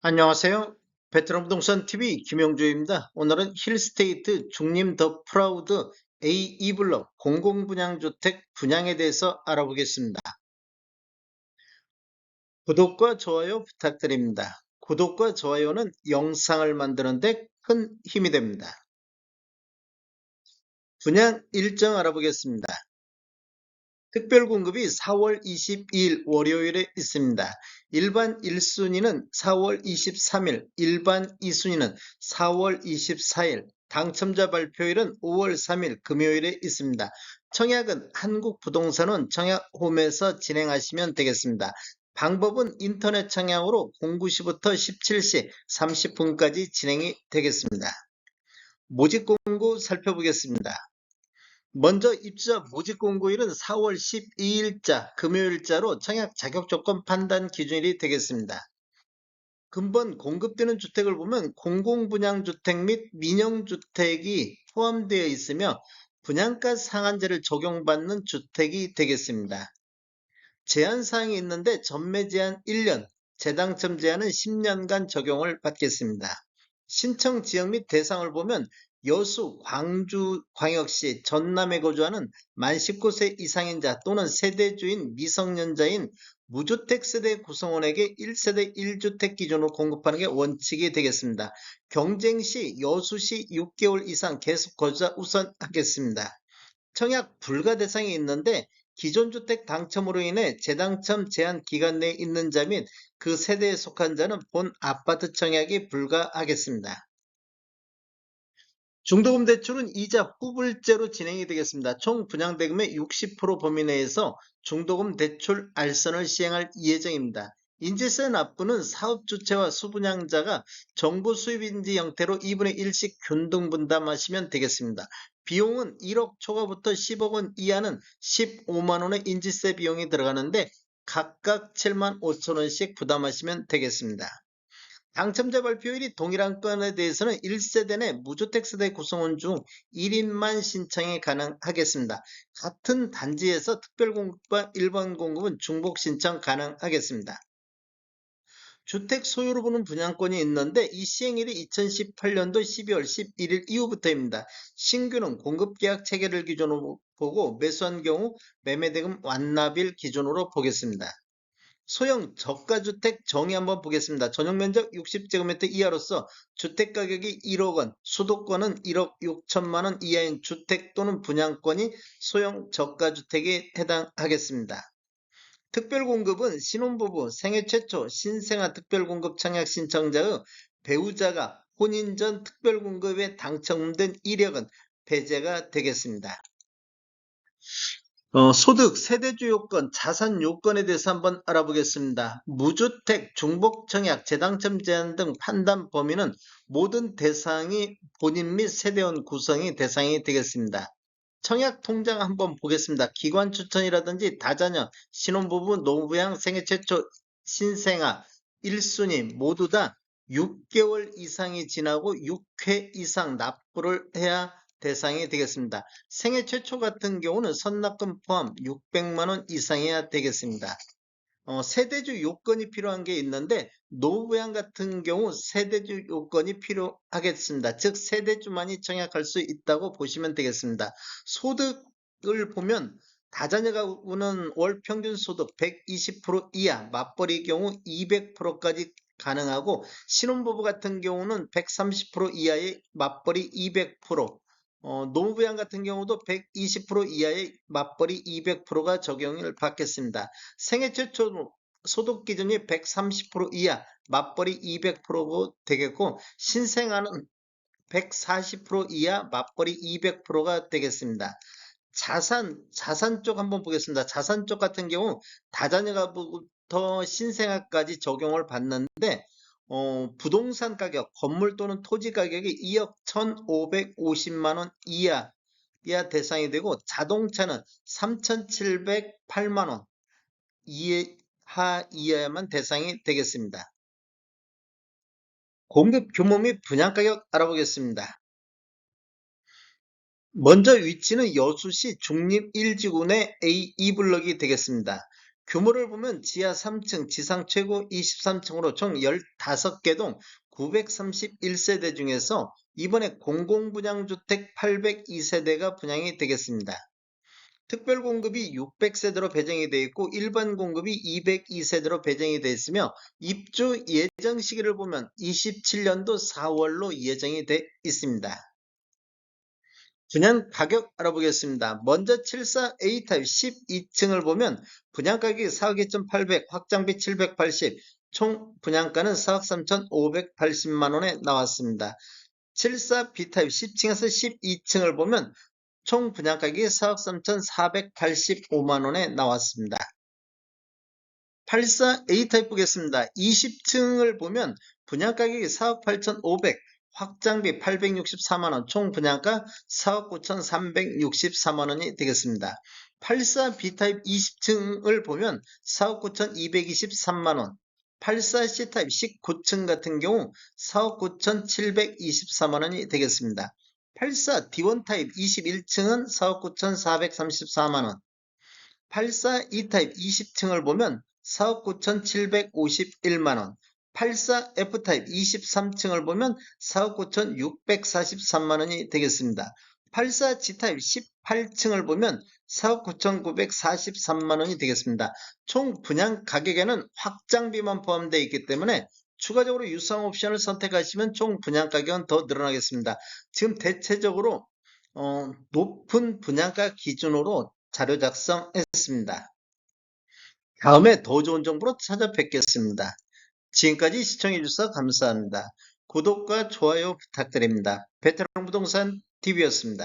안녕하세요. 베트남 부동산 TV 김영주입니다. 오늘은 힐스테이트 중림 더 프라우드 A2블럭 공공분양주택 분양에 대해서 알아보겠습니다. 구독과 좋아요 부탁드립니다. 구독과 좋아요는 영상을 만드는데 큰 힘이 됩니다. 분양 일정 알아보겠습니다. 특별 공급이 4월 22일 월요일에 있습니다. 일반 1순위는 4월 23일, 일반 2순위는 4월 24일, 당첨자 발표일은 5월 3일 금요일에 있습니다. 청약은 한국부동산원 청약홈에서 진행하시면 되겠습니다. 방법은 인터넷 청약으로 09시부터 17시 30분까지 진행이 되겠습니다. 모집 공고 살펴보겠습니다. 먼저 입주자 모집 공고일은 4월 12일자 금요일자로 청약 자격 조건 판단 기준일이 되겠습니다. 근본 공급되는 주택을 보면 공공분양주택 및 민영주택이 포함되어 있으며 분양가 상한제를 적용받는 주택이 되겠습니다. 제한사항이 있는데 전매 제한 1년, 재당첨 제한은 10년간 적용을 받겠습니다. 신청 지역 및 대상을 보면 여수, 광주, 광역시, 전남에 거주하는 만 19세 이상인자 또는 세대주인 미성년자인 무주택 세대 구성원에게 1세대 1주택 기준으로 공급하는 게 원칙이 되겠습니다. 경쟁 시 여수시 6개월 이상 계속 거주자 우선 하겠습니다. 청약 불가 대상이 있는데 기존 주택 당첨으로 인해 재당첨 제한 기간 내에 있는 자 및 그 세대에 속한 자는 본 아파트 청약이 불가하겠습니다. 중도금 대출은 이자 후불제로 진행이 되겠습니다. 총 분양대금의 60% 범위 내에서 중도금 대출 알선을 시행할 예정입니다. 인지세 납부는 사업주체와 수분양자가 정부 수입인지 형태로 2분의 1씩 균등 분담하시면 되겠습니다. 비용은 1억 초과부터 10억 원 이하는 15만 원의 인지세 비용이 들어가는데 각각 7만 5천 원씩 부담하시면 되겠습니다. 당첨자 발표일이 동일한 건에 대해서는 1세대 내 무주택 세대 구성원 중 1인만 신청이 가능하겠습니다. 같은 단지에서 특별공급과 일반 공급은 중복 신청 가능하겠습니다. 주택 소유로 보는 분양권이 있는데 이 시행일이 2018년도 12월 11일 이후부터입니다. 신규는 공급계약 체계를 기준으로 보고 매수한 경우 매매대금 완납일 기준으로 보겠습니다. 소형 저가주택 정의 한번 보겠습니다. 전용면적 60제곱미터 이하로서 주택가격이 1억 원, 수도권은 1억 6천만 원 이하인 주택 또는 분양권이 소형 저가주택에 해당하겠습니다. 특별공급은 신혼부부, 생애 최초 신생아 특별공급 청약 신청자의 배우자가 혼인 전 특별공급에 당첨된 이력은 배제가 되겠습니다. 소득, 세대주 요건, 자산 요건에 대해서 한번 알아보겠습니다. 무주택, 중복청약, 재당첨 제한 등 판단 범위는 모든 대상이 본인 및 세대원 구성이 대상이 되겠습니다. 청약 통장 한번 보겠습니다. 기관 추천이라든지 다자녀, 신혼부부, 노부양, 생애 최초, 신생아, 1순위 모두 다 6개월 이상이 지나고 6회 이상 납부를 해야 대상이 되겠습니다. 생애 최초 같은 경우는 선납금 포함 600만 원 이상이어야 되겠습니다. 세대주 요건이 필요한 게 있는데 노부양 같은 경우 세대주 요건이 필요하겠습니다. 즉 세대주만이 청약할 수 있다고 보시면 되겠습니다. 소득을 보면 다자녀 가구는 월 평균 소득 120% 이하, 맞벌이 경우 200%까지 가능하고 신혼부부 같은 경우는 130% 이하의 맞벌이 200%, 노무부양 같은 경우도 120% 이하의 맞벌이 200%가 적용을 받겠습니다. 생애 최초 소득 기준이 130% 이하, 맞벌이 200% 되겠고 신생아는 140% 이하, 맞벌이 200%가 되겠습니다. 자산 쪽 한번 보겠습니다. 자산 쪽 같은 경우 다자녀가부터 신생아까지 적용을 받는데 부동산 가격, 건물 또는 토지 가격이 2억 1,550만 원 이하야 대상이 되고 자동차는 3,708만 원 이하야만 대상이 되겠습니다. 공급 규모 및 분양 가격 알아보겠습니다. 먼저 위치는 여수시 중립 1지구내 A2블럭이 되겠습니다. 규모를 보면 지하 3층, 지상 최고 23층으로 총 15개 동 931세대 중에서 이번에 공공분양주택 802세대가 분양이 되겠습니다. 특별 공급이 600세대로 배정이 되어 있고 일반 공급이 202세대로 배정이 되어 있으며 입주 예정 시기를 보면 27년도 4월로 예정이 되어 있습니다. 분양 가격 알아보겠습니다. 먼저 74A 타입 12층을 보면 분양 가격이 4억 2,800, 확장비 780, 총 분양가는 4억 3,580만 원에 나왔습니다. 74B 타입 10층에서 12층을 보면 총 분양가격이 4억 3,485만 원에 나왔습니다. 84A 타입 보겠습니다. 20층을 보면 분양가격이 4억 8,500, 확장비 864만원, 총 분양가 4억 9,363만원이 되겠습니다. 84B 타입 20층을 보면 4억 9,223만원, 84C 타입 19층 같은 경우 4억 9,723만원이 되겠습니다. 84D1 타입 21층은 4억 9,434만원, 84E 타입 20층을 보면 4억 9,751만원, 84F 타입 23층을 보면 4억 9,643만원이 되겠습니다. 84G 타입 18층을 보면 4억 9,943만원이 되겠습니다. 총 분양 가격에는 확장비만 포함되어 있기 때문에 추가적으로 유상 옵션을 선택하시면 총 분양 가격은 더 늘어나겠습니다. 지금 대체적으로 높은 분양가 기준으로 자료 작성했습니다. 다음에 더 좋은 정보로 찾아뵙겠습니다. 지금까지 시청해주셔서 감사합니다. 구독과 좋아요 부탁드립니다. 베테랑 부동산 TV였습니다.